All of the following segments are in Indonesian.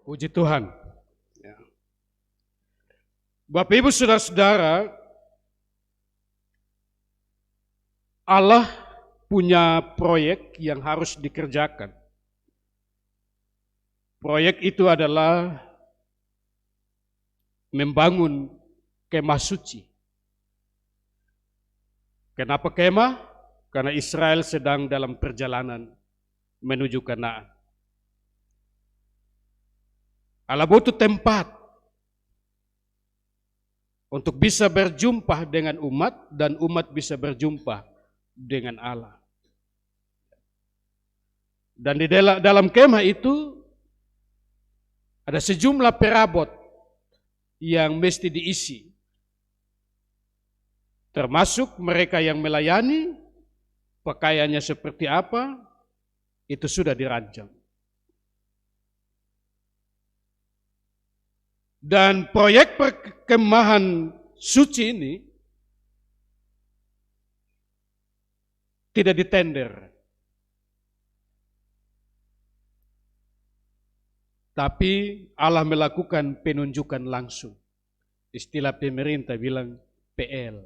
Puji Tuhan. Ya. Bapak Ibu Saudara-saudara, Allah punya proyek yang harus dikerjakan. Proyek itu adalah membangun kemah suci. Kenapa kemah? Karena Israel sedang dalam perjalanan menuju Kanaan. Allah butuh tempat untuk bisa berjumpa dengan umat dan umat bisa berjumpa dengan Allah. Dan di dalam kemah itu ada sejumlah perabot yang mesti diisi. Termasuk mereka yang melayani, pakaiannya seperti apa, itu sudah dirancang. Dan proyek perkemahan suci ini tidak ditender, tapi Allah melakukan penunjukan langsung. Istilah pemerintah bilang PL.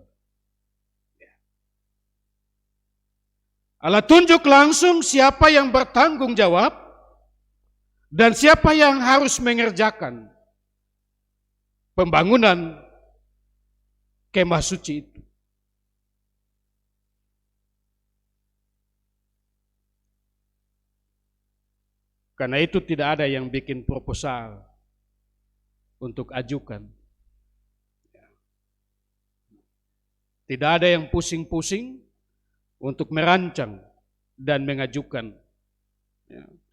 Allah tunjuk langsung siapa yang bertanggung jawab dan siapa yang harus mengerjakan pembangunan kemah suci itu. Karena itu tidak ada yang bikin proposal untuk ajukan. Tidak ada yang pusing-pusing untuk merancang dan mengajukan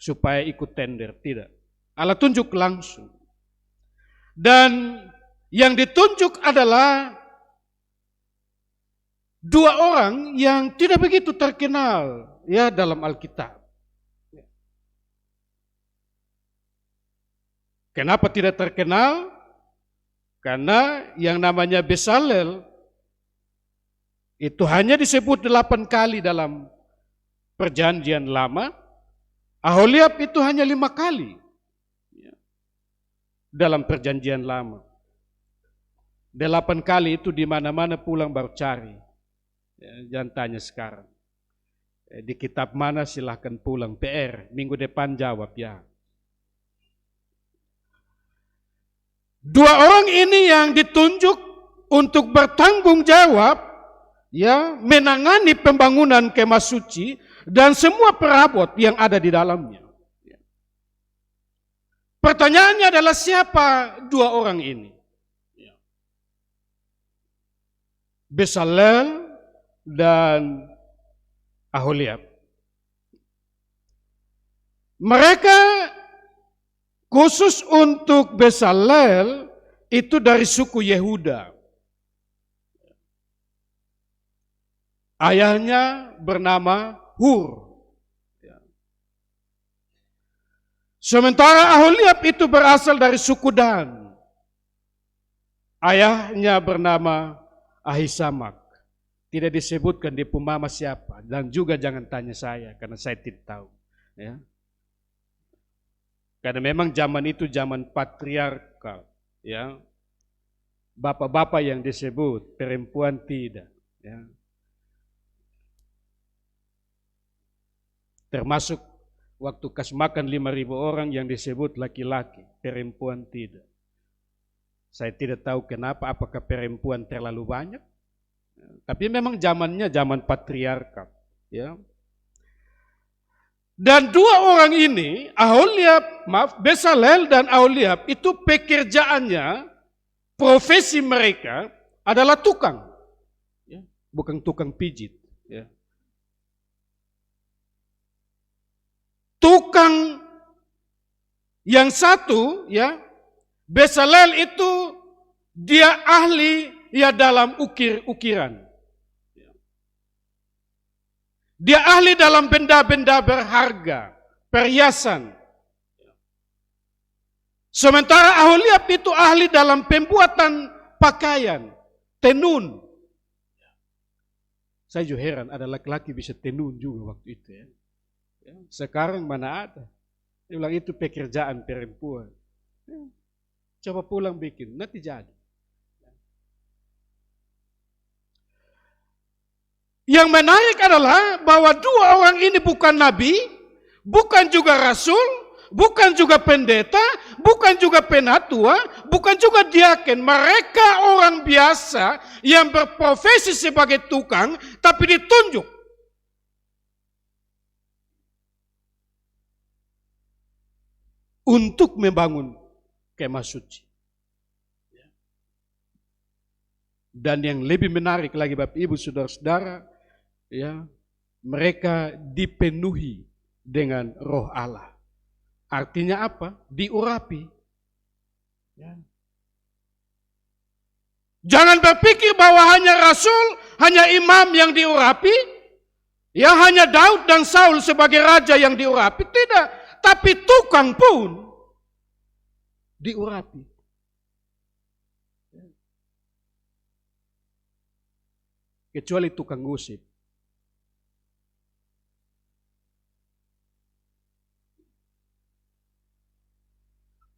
supaya ikut tender. Tidak. Allah tunjuk langsung. Dan yang ditunjuk adalah dua orang yang tidak begitu terkenal ya dalam Alkitab. Kenapa tidak terkenal? Karena yang namanya Bezalel itu hanya disebut 8 kali dalam Perjanjian Lama. Aholiab itu hanya 5 kali dalam Perjanjian Lama. 8 kali itu di mana-mana pulang baru cari. Jangan tanya sekarang. Di kitab mana silahkan pulang. PR, minggu depan jawab ya. Dua orang ini yang ditunjuk untuk bertanggung jawab ya menangani pembangunan kemah suci dan semua perabot yang ada di dalamnya. Pertanyaannya adalah siapa dua orang ini? Bezalel dan Aholiab. Mereka khusus untuk Bezalel itu dari suku Yehuda. Ayahnya bernama Hur. Sementara Aholiab itu berasal dari suku Dan. Ayahnya bernama Ahisamak. Tidak disebutkan di pemama siapa. Dan juga jangan tanya saya karena saya tidak tahu. Ya. Karena memang zaman itu zaman patriarkal. Ya. Bapak-bapak yang disebut, perempuan tidak. Ya. Termasuk waktu kas makan 5.000 orang yang disebut laki-laki, perempuan tidak. Saya tidak tahu kenapa, apakah perempuan terlalu banyak. Tapi memang zamannya zaman patriarkat. Ya. Dan dua orang ini, Bezalel dan Aholiab, itu pekerjaannya, profesi mereka adalah tukang. Ya. Bukan tukang pijit. Ya. Tukang yang satu, ya, Bezalel itu dia ahli ya dalam ukir-ukiran. Dia ahli dalam benda-benda berharga, perhiasan. Sementara Aholiab itu ahli dalam pembuatan pakaian, tenun. Saya juga heran ada laki-laki bisa tenun juga waktu itu ya. Sekarang mana ada? Dia bilang itu pekerjaan perempuan. Coba pulang bikin, nanti jadi. Yang menarik adalah bahwa dua orang ini bukan nabi, bukan juga rasul, bukan juga pendeta, bukan juga penatua, bukan juga diaken. Mereka orang biasa yang berprofesi sebagai tukang, tapi ditunjuk untuk membangun kemah suci. Dan yang lebih menarik lagi Bapak Ibu Saudara-saudara, ya, mereka dipenuhi dengan Roh Allah. Artinya apa? Diurapi. Ya. Jangan berpikir bahwa hanya rasul, hanya imam yang diurapi, ya hanya Daud dan Saul sebagai raja yang diurapi. Tidak, tapi tukang pun diurapi. Kecuali tukang gosip.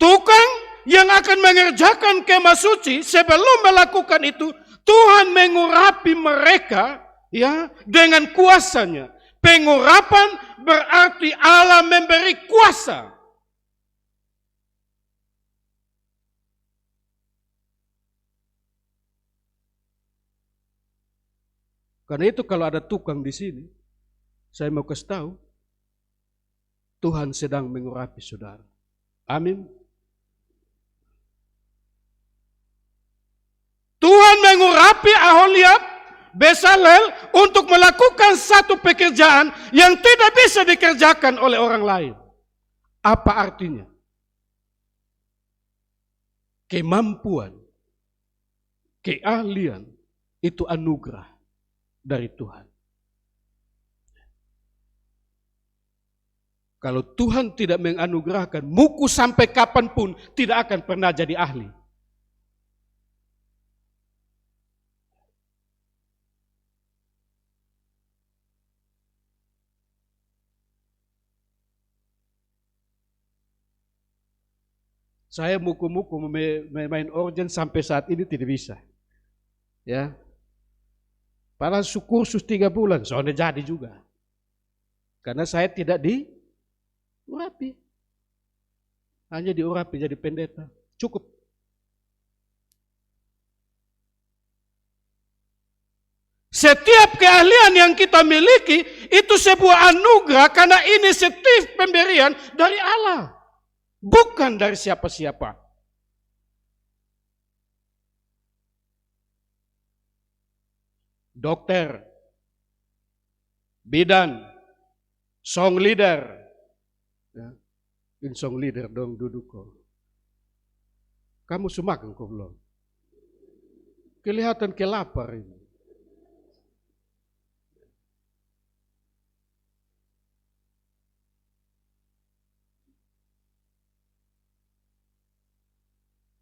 Tukang yang akan mengerjakan kemah suci, sebelum melakukan itu, Tuhan mengurapi mereka ya dengan kuasanya. Pengurapan berarti Allah memberi kuasa. Karena itu kalau ada tukang di sini, saya mau kasih tahu, Tuhan sedang mengurapi saudara. Amin. Tuhan mengurapi Aholiab, Bezalel untuk melakukan satu pekerjaan yang tidak bisa dikerjakan oleh orang lain. Apa artinya? Kemampuan, keahlian itu anugerah dari Tuhan. Kalau Tuhan tidak menganugerahkan, muku sampai kapanpun tidak akan pernah jadi ahli. Saya muku-muku main organ sampai saat ini tidak bisa. Ya. Padahal kursus 3 bulan, soalnya jadi juga. Karena saya tidak diurapi. Hanya diurapi jadi pendeta. Cukup. Setiap keahlian yang kita miliki itu sebuah anugerah karena inisiatif pemberian dari Allah. Bukan dari siapa-siapa. Dokter, bidan, song leader. Ya. In song leader dong duduk kok. Kamu sumakan kok belum? Kelihatan kelapar ini.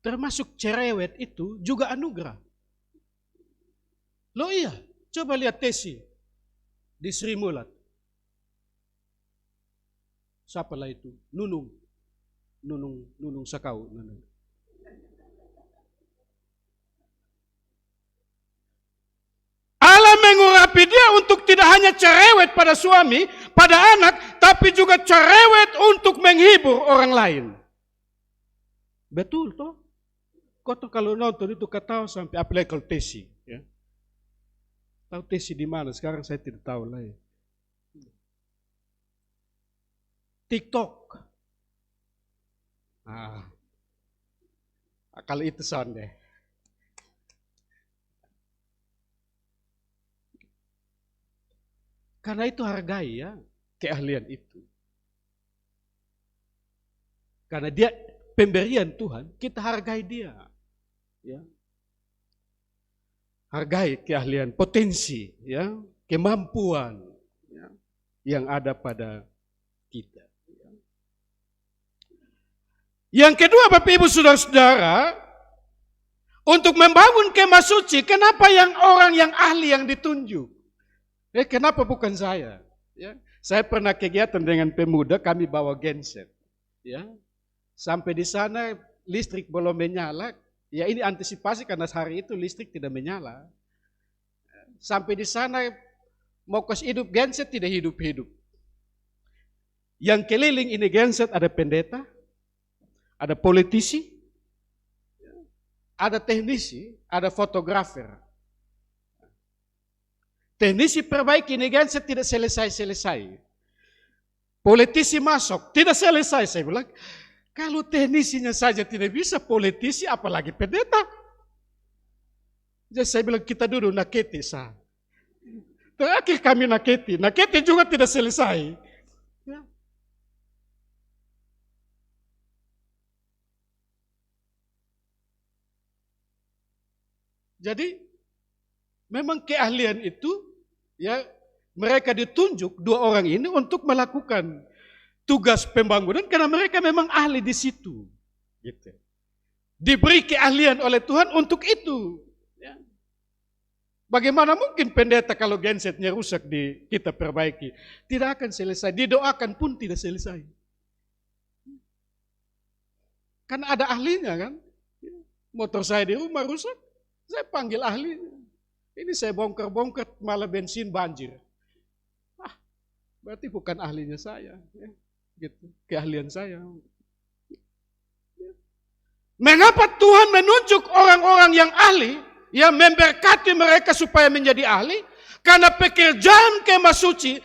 Termasuk cerewet itu juga anugerah. Loh iya, coba lihat Tesi di Sri Mulat. Siapalah itu? Nunung Sakau. Allah mengurapi dia untuk tidak hanya cerewet pada suami, pada anak, tapi juga cerewet untuk menghibur orang lain. Betul toh? Kau tuh kalau nonton itu ketawa sampai apalagi kalau Tesi, ya. Tahu Tesi di mana? Sekarang saya tidak tahu lah ya. TikTok. Kalau itu sonde. Karena itu hargai ya keahlian itu. Karena dia pemberian Tuhan, kita hargai dia. Ya. Hargai keahlian, potensi, ya, kemampuan ya, yang ada pada kita. Yang kedua Bapak Ibu Saudara-saudara, untuk membangun kemah suci, kenapa orang yang ahli yang ditunjuk? Kenapa bukan saya? Ya, saya pernah kegiatan dengan pemuda, kami bawa genset. Ya, sampai di sana listrik belum menyala, ya ini antisipasi karena hari itu listrik tidak menyala. Sampai di sana mau kasih hidup genset tidak hidup-hidup. Yang keliling ini genset ada pendeta, ada politisi, ada teknisi, ada fotografer. Teknisi perbaiki ini genset tidak selesai-selesai. Politisi masuk, tidak selesai. Saya bilang, kalau teknisinya saja tidak bisa, politisi apalagi pendeta. Jadi saya bilang, kita duduk naketi sah. Terakhir kami naketi juga tidak selesai. Ya. Jadi memang keahlian itu, ya mereka ditunjuk dua orang ini untuk melakukan tugas pembangunan karena mereka memang ahli di situ. Gitu. Diberi keahlian oleh Tuhan untuk itu. Ya. Bagaimana mungkin pendeta kalau gensetnya rusak kita perbaiki? Tidak akan selesai. Didoakan pun tidak selesai. Kan ada ahlinya kan? Motor saya di rumah rusak, saya panggil ahli. Ini saya bongkar-bongkar malah bensin banjir. Berarti bukan ahlinya saya. Ya. Gitu. Keahlian saya. Mengapa Tuhan menunjuk orang-orang yang ahli? Yang memberkati mereka supaya menjadi ahli, karena pekerjaan kemah suci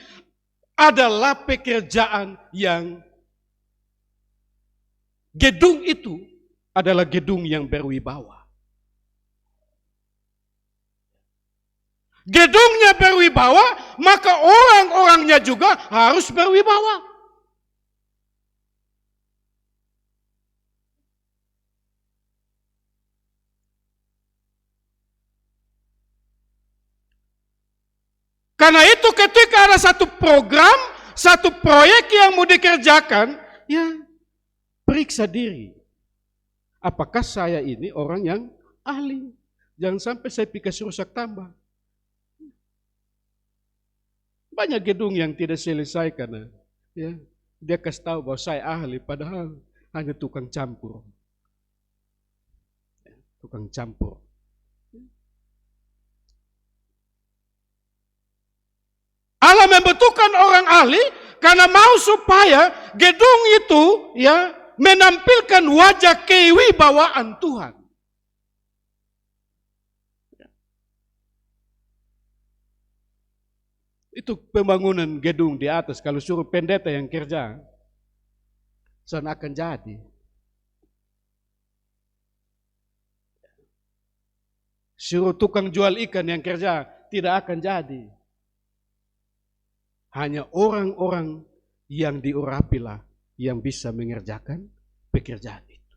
adalah pekerjaan yang gedung itu adalah gedung yang berwibawa. Gedungnya berwibawa, maka orang-orangnya juga harus berwibawa. Karena itu ketika ada satu program, satu proyek yang mau dikerjakan, ya periksa diri. Apakah saya ini orang yang ahli? Jangan sampai saya pikas rusak tambah. Banyak gedung yang tidak selesai karena ya, dia kasih tahu bahwa saya ahli, padahal hanya tukang campur. Tukang campur. Allah membutuhkan orang ahli karena mau supaya gedung itu ya menampilkan wajah kewibawaan Tuhan. Itu pembangunan gedung di atas, kalau suruh pendeta yang kerja, sana akan jadi. Suruh tukang jual ikan yang kerja, tidak akan jadi. Hanya orang-orang yang diurapilah yang bisa mengerjakan pekerjaan itu.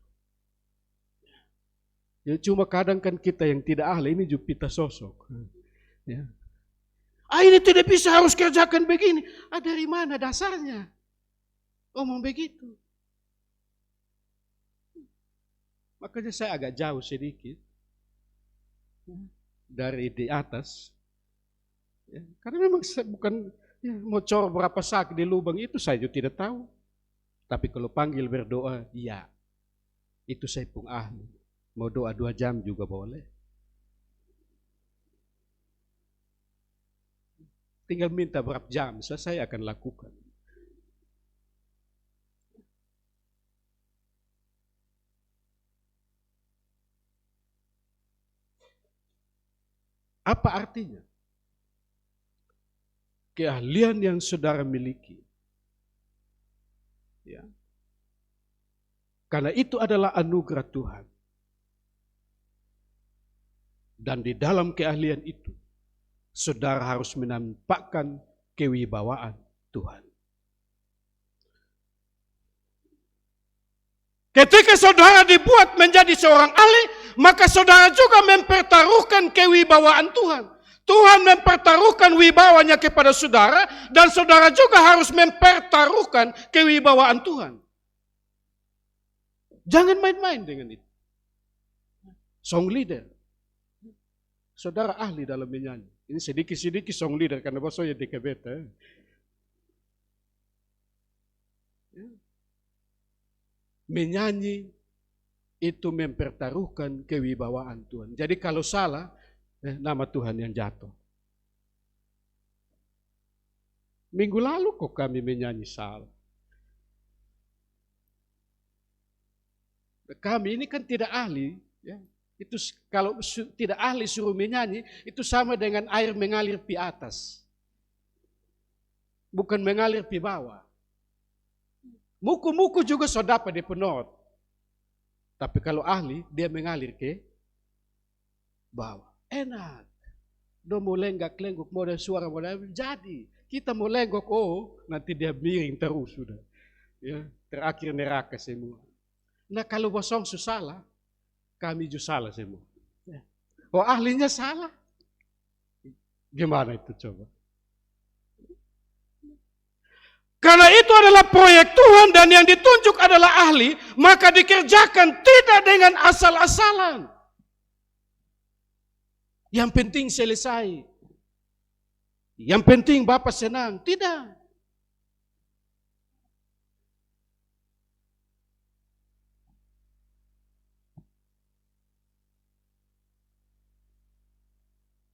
Ya, cuma kadang kan kita yang tidak ahli ini juga kita sosok. Ya. Ini tidak bisa, harus kerjakan begini. Dari mana dasarnya? Ngomong begitu. Makanya saya agak jauh sedikit dari di atas. Ya, karena memang saya bukan ya, mau cor berapa sak di lubang itu saya juga tidak tahu. Tapi kalau panggil berdoa, ya itu saya pun ahli. Mau doa 2 jam juga boleh. Tinggal minta berapa jam, saya akan lakukan. Apa artinya? Keahlian yang saudara miliki. Ya. Karena itu adalah anugerah Tuhan. Dan di dalam keahlian itu, saudara harus menampakkan kewibawaan Tuhan. Ketika saudara dibuat menjadi seorang ahli, maka saudara juga mempertaruhkan kewibawaan Tuhan. Tuhan mempertaruhkan wibawanya kepada saudara, dan saudara juga harus mempertaruhkan kewibawaan Tuhan. Jangan main-main dengan itu. Song leader. Saudara ahli dalam menyanyi. Ini sedikit-sedikit song leader, karena bahasanya DKBT. Menyanyi itu mempertaruhkan kewibawaan Tuhan. Jadi kalau salah, nama Tuhan yang jatuh. Minggu lalu kok kami menyanyi salah. Kami ini kan tidak ahli, ya. Itu kalau tidak ahli suruh menyanyi, itu sama dengan air mengalir di atas. Bukan mengalir di bawah. Muku-muku juga sudah dapat di penot. Tapi kalau ahli, dia mengalir ke bawah. Enak. Do mau lenggak-lenggok, model suara model jadi. Kita mau lenggok, nanti dia miring terus sudah. Ya, terakhir neraka semua. Nah kalau bosong salah, kami juga salah semua. Oh ahlinya salah. Gimana itu coba? Karena itu adalah proyek Tuhan dan yang ditunjuk adalah ahli, maka dikerjakan tidak dengan asal-asalan. Yang penting selesai. Yang penting Bapak senang. Tidak.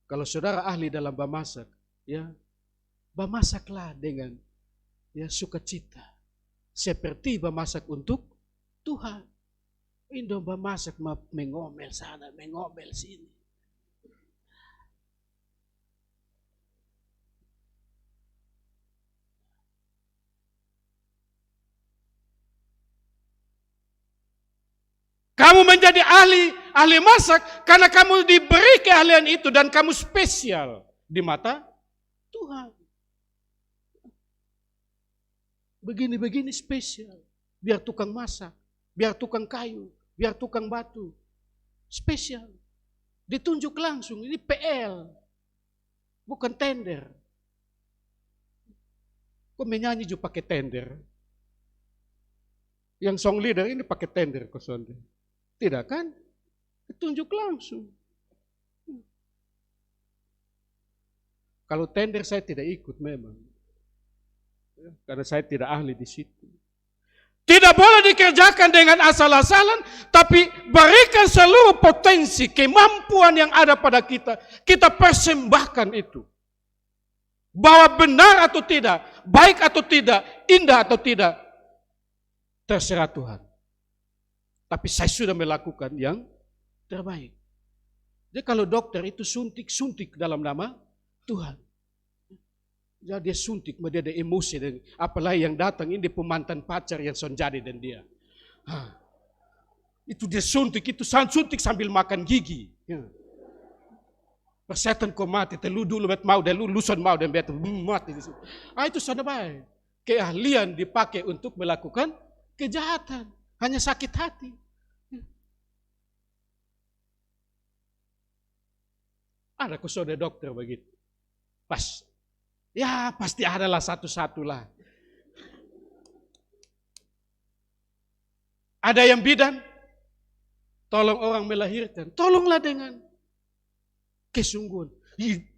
Kalau saudara ahli dalam bamasak, ya, bamasaklah dengan sukacita. Seperti bamasak untuk Tuhan. Indo bamasak mengomel sana, mengomel sini. Kamu menjadi ahli masak karena kamu diberi keahlian itu dan kamu spesial di mata Tuhan. Begini-begini spesial. Biar tukang masak, biar tukang kayu, biar tukang batu. Spesial. Ditunjuk langsung, ini PL. Bukan tender. Kok menyanyi juga pakai tender? Yang song leader ini pakai tender kok sonde. Tidak kan? Ditunjuk langsung. Kalau tender saya tidak ikut memang. Karena saya tidak ahli di situ. Tidak boleh dikerjakan dengan asal-asalan, tapi berikan seluruh potensi, kemampuan yang ada pada kita. Kita persembahkan itu. Bahwa benar atau tidak, baik atau tidak, indah atau tidak, terserah Tuhan. Tapi saya sudah melakukan yang terbaik. Jadi kalau dokter itu suntik dalam nama Tuhan. Jadi dia suntik, dia ada emosi. Dan apalagi yang datang ini pemantan pacar yang son jadi dan dia. Itu dia suntik sambil makan gigi. Ya. Persetan kau mati, telu dulu bet mau, dan luson mau dan bet mati. Itu sana baik. Keahlian dipakai untuk melakukan kejahatan. Hanya sakit hati. Ada saudara dokter begitu. Pasti adalah satu-satulah. Ada yang bidan, tolong orang melahirkan. Tolonglah dengan kesungguhan.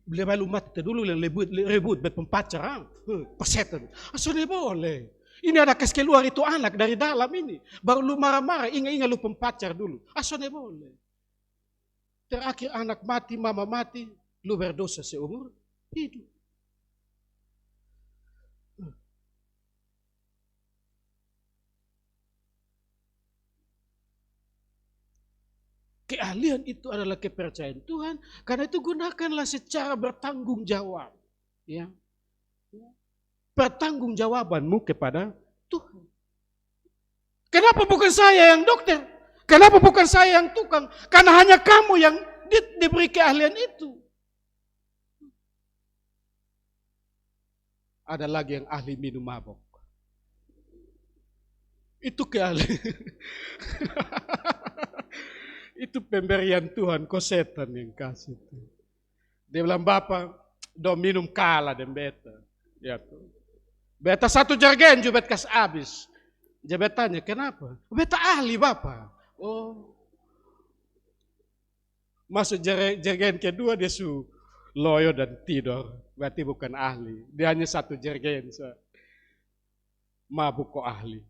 Lepas lu mati dulu yang rebut berpempacaran. Persetan. Sudah boleh. Ini ada kas keluar itu anak dari dalam ini. Baru lu marah-marah, ingat lu pempacar dulu. Sudah boleh. Terakhir anak mati, mama mati, lu berdosa seumur hidup. Keahlian itu adalah kepercayaan Tuhan, karena itu gunakanlah secara bertanggung jawab. Ya. Pertanggungjawabanmu kepada Tuhan. Kenapa bukan saya yang dokter? Kenapa bukan saya yang tukang? Karena hanya kamu yang diberi keahlian itu. Ada lagi yang ahli minum mabok. Itu keahlian. Itu pemberian Tuhan, kok setan yang kasih itu. Dia bilang, Bapak, do minum kalah dan beta. Ya tuh. Beta satu jergen juga bet kas habis. Dia tanya, kenapa? Beta ahli Bapak. Oh. Masuk jergen kedua dia loyo dan tidur. Berarti bukan ahli. Dia hanya satu jergen. Mabuk kok ahli.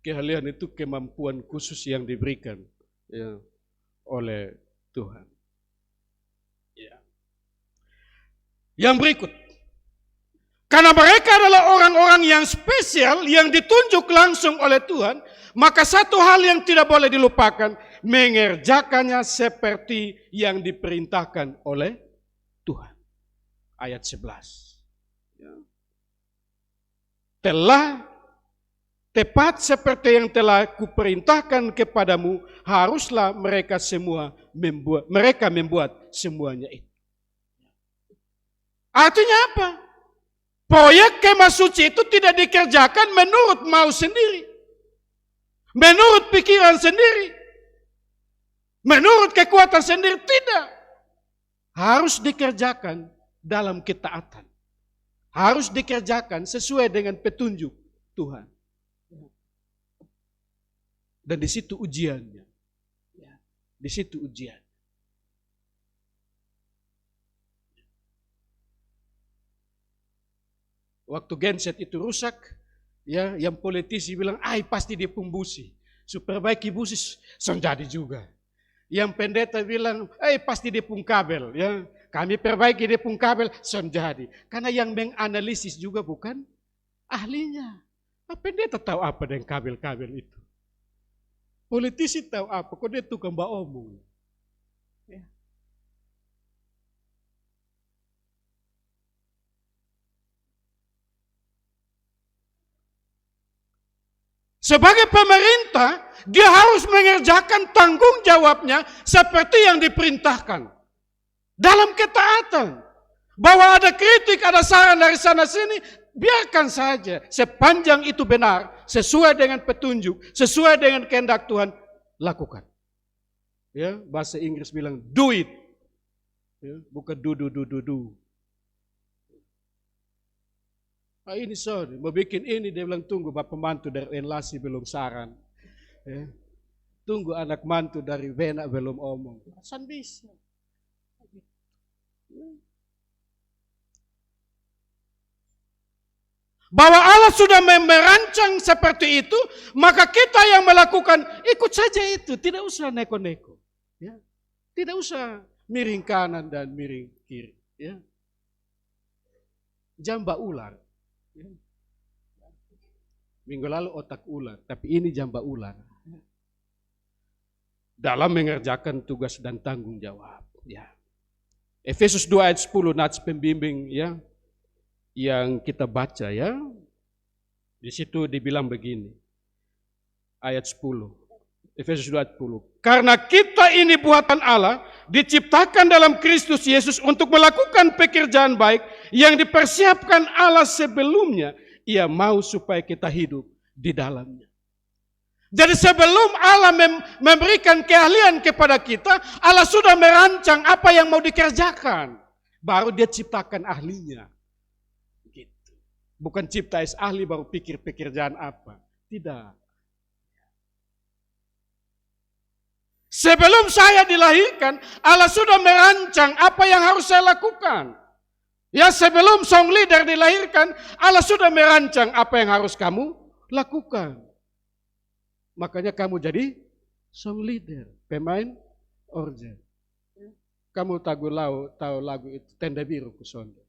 keahlian itu kemampuan khusus yang diberikan ya, oleh Tuhan. Ya. Yang berikut, karena mereka adalah orang-orang yang spesial, yang ditunjuk langsung oleh Tuhan, maka satu hal yang tidak boleh dilupakan, mengerjakannya seperti yang diperintahkan oleh Tuhan. Ayat 11. Ya. Telah tepat seperti yang telah kuperintahkan kepadamu, haruslah mereka membuat semuanya itu. Artinya apa? Proyek kemah suci itu tidak dikerjakan menurut mau sendiri, menurut pikiran sendiri, menurut kekuatan sendiri, tidak. Harus dikerjakan dalam ketaatan. Harus dikerjakan sesuai dengan petunjuk Tuhan. Dan di situ ujiannya. Di situ ujian. Waktu genset itu rusak, ya, yang politisi bilang, pasti dia pembusi. Superbaiki busi, jadi juga. Yang pendeta bilang, pasti dia pun kabel, ya. Kami perbaiki dia pun kabel, jadi. Karena yang menganalisis juga bukan ahlinya. Pendeta tahu apa dengan kabel-kabel itu? Politisi tahu apa? Kok dia tukang omong? Ya. Sebagai pemerintah, dia harus mengerjakan tanggung jawabnya seperti yang diperintahkan. Dalam ketaatan. Bahwa ada kritik, ada saran dari sana sini, biarkan saja. Sepanjang itu benar, sesuai dengan petunjuk, sesuai dengan kehendak Tuhan, lakukan. Ya, bahasa Inggris bilang do it. Ya, bukan do. Ini sorry, mau bikin ini, dia bilang tunggu bapak mantu dari Enlasi belum saran. Ya. Tunggu anak mantu dari Vena belum omong. San bisa. Bahwa Allah sudah merancang seperti itu, maka kita yang melakukan ikut saja itu, tidak usah neko-neko, ya. Tidak usah miring kanan dan miring kiri, ya. Jamba ular, ya. Minggu lalu otak ular, tapi ini jamba ular. Dalam mengerjakan tugas dan tanggung jawab, ya. Efesus 2 ayat 10 nats pembimbing, ya, yang kita baca, ya. Di situ dibilang begini. Ayat 10. Efesus 2 ayat 10. Karena kita ini buatan Allah, diciptakan dalam Kristus Yesus untuk melakukan pekerjaan baik yang dipersiapkan Allah sebelumnya. Ia mau supaya kita hidup di dalamnya. Jadi sebelum Allah memberikan keahlian kepada kita, Allah sudah merancang apa yang mau dikerjakan. Baru dia ciptakan ahlinya. Gitu. Bukan cipta ahli baru pikir pekerjaan apa. Tidak. Sebelum saya dilahirkan, Allah sudah merancang apa yang harus saya lakukan. Ya, sebelum song leader dilahirkan, Allah sudah merancang apa yang harus kamu lakukan. Makanya kamu jadi song leader, pemain organ. Kamu tahu lagu itu, Tenda Biru Kusonda.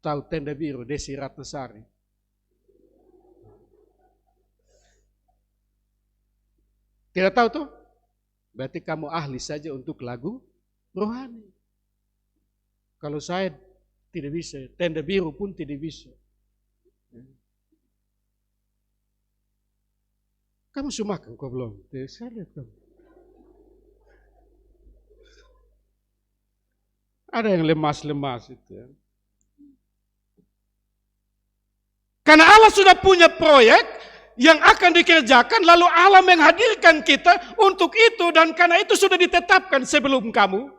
Tahu Tenda Biru, Desi Ratnasari. Tidak tahu tuh? Berarti kamu ahli saja untuk lagu rohani. Kalau saya tidak bisa, Tenda Biru pun tidak bisa. Kamu sudah makan kok belum? Saya lihat kamu. Ada yang lemas-lemas itu, ya. Karena Allah sudah punya proyek yang akan dikerjakan, lalu Allah menghadirkan kita untuk itu, dan karena itu sudah ditetapkan sebelum kamu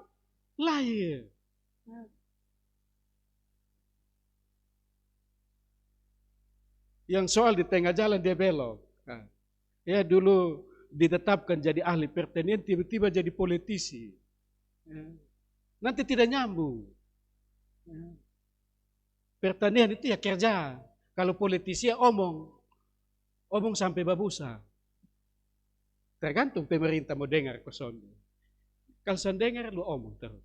lahir. Yang soal di tengah jalan dia belok. Ya, dulu ditetapkan jadi ahli pertanian, tiba-tiba jadi politisi. Nanti tidak nyambung. Pertanian itu ya kerja, Kalau politisi ya omong sampai babusa. Tergantung pemerintah mau dengar kosong. Kalau saya dengar lu omong terus.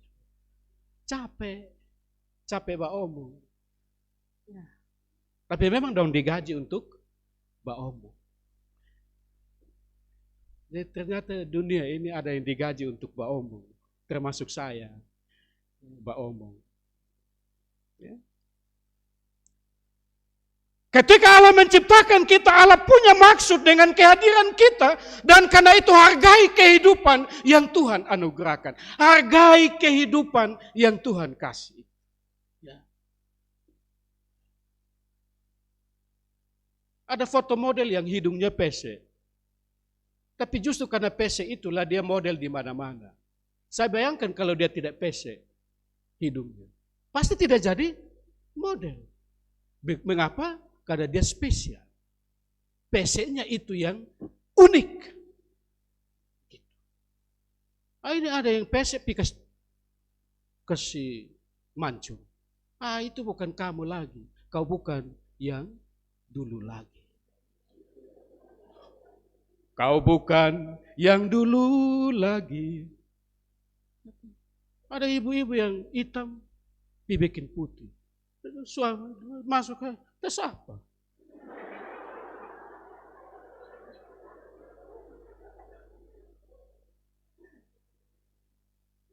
Capek ba omong. Ya. Tapi memang dong digaji untuk ba omong. Jadi ternyata dunia ini ada yang digaji untuk ba omong, termasuk saya, ba omong. Ya. Ketika Allah menciptakan kita, Allah punya maksud dengan kehadiran kita. Dan karena itu hargai kehidupan yang Tuhan anugerahkan. Hargai kehidupan yang Tuhan kasih. Ya. Ada foto model yang hidungnya pesek. Tapi justru karena pesek itulah dia model di mana-mana. Saya bayangkan kalau dia tidak pesek hidungnya, pasti tidak jadi model. Mengapa? Karena dia spesial. Peseknya itu yang unik. Gitu. Ini ada yang pesek kasih mancung. Itu bukan kamu lagi. Kau bukan yang dulu lagi. Kau bukan yang dulu lagi. Ada ibu-ibu yang hitam dibikin putih. Suami masuk ke tes apa?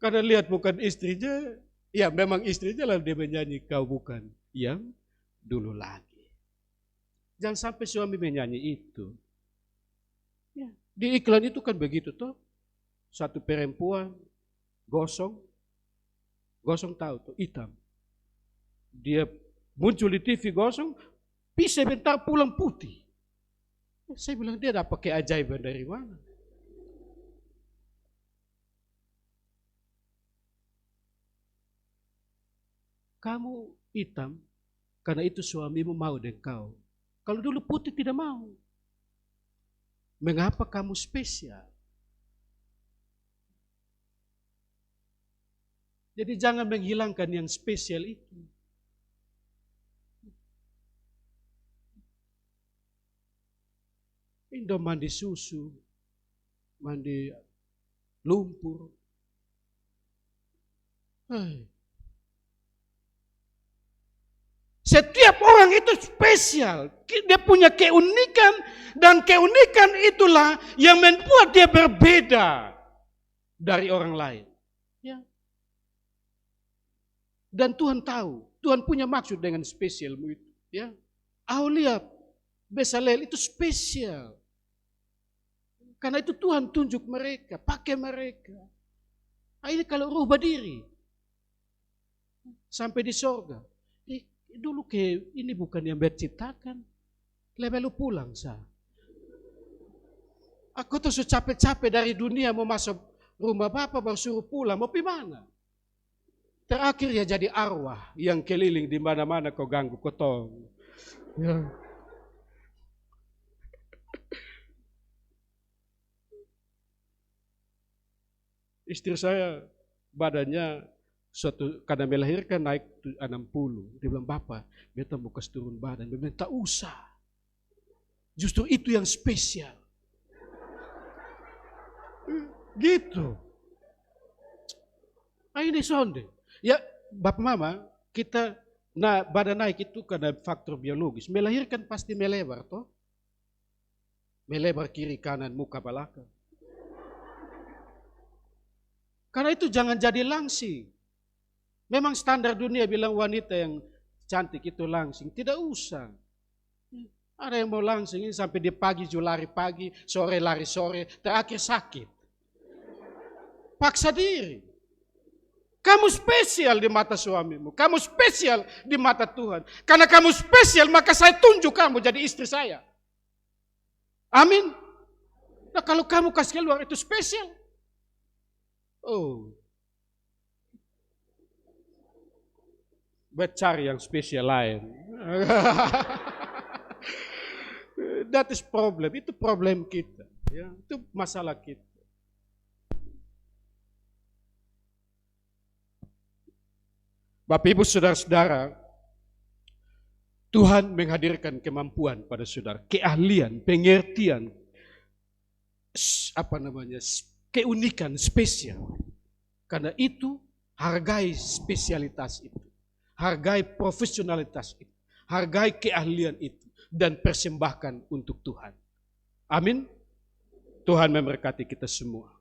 Karena lihat bukan istrinya, ya memang istrinya lah dia menyanyi kau bukan yang dulu lagi. Jangan sampai suami menyanyi itu. Ya, di iklan itu kan begitu toh. Satu perempuan gosong tahu tuh hitam. Dia muncul di TV gosong, bisa bentar pulang putih. Saya bilang dia dapat keajaiban dari mana? Kamu hitam karena itu suamimu mau dengan kau. Kalau dulu putih tidak mau. Mengapa kamu spesial? Jadi jangan menghilangkan yang spesial itu. Indo mandi susu, mandi lumpur. Setiap orang itu spesial. Dia punya keunikan. Dan keunikan itulah yang membuat dia berbeda dari orang lain. Ya. Dan Tuhan tahu. Tuhan punya maksud dengan spesialmu itu. Ya. Aholiab, Bezalel itu spesial. Karena itu Tuhan tunjuk mereka. Pakai mereka. Ini kalau rubah diri. Sampai di sorga. Dulu ini bukan yang berciptakan. Lebih lu pulang sah. Aku tuh sudah capek-capek dari dunia mau masuk rumah Bapak baru suruh pulang. Mau pergi mana? Terakhir ya jadi arwah yang keliling di mana-mana kau ganggu kotong. Ya. Istri saya badannya karena melahirkan naik 60. Dia bilang, Bapak, beta mau kasih turun badan. Dia bilang, tak usah. Justru itu yang spesial. Gitu. Ini sonde. Ya, Bapak Mama, kita badan naik itu karena faktor biologis. Melahirkan pasti melebar, toh? Melebar kiri, kanan, muka, belakang. Karena itu jangan jadi langsing. Memang standar dunia bilang wanita yang cantik itu langsing. Tidak usah. Ada yang mau langsing ini sampai di pagi lari pagi, sore lari sore, terakhir sakit. Paksa diri. Kamu spesial di mata suamimu. Kamu spesial di mata Tuhan. Karena kamu spesial maka saya tunjuk kamu jadi istri saya. Amin. Nah kalau kamu kasih keluar itu spesial. Oh. Cari yang spesial lain. That is problem. Itu problem kita. Ya, itu masalah kita. Bapak Ibu Saudara-saudara, Tuhan menghadirkan kemampuan pada saudara, keahlian, pengertian, keunikan spesial. Karena itu hargai spesialitas itu, hargai profesionalitas itu, hargai keahlian itu, dan persembahkan untuk Tuhan. Amin. Tuhan memberkati kita semua.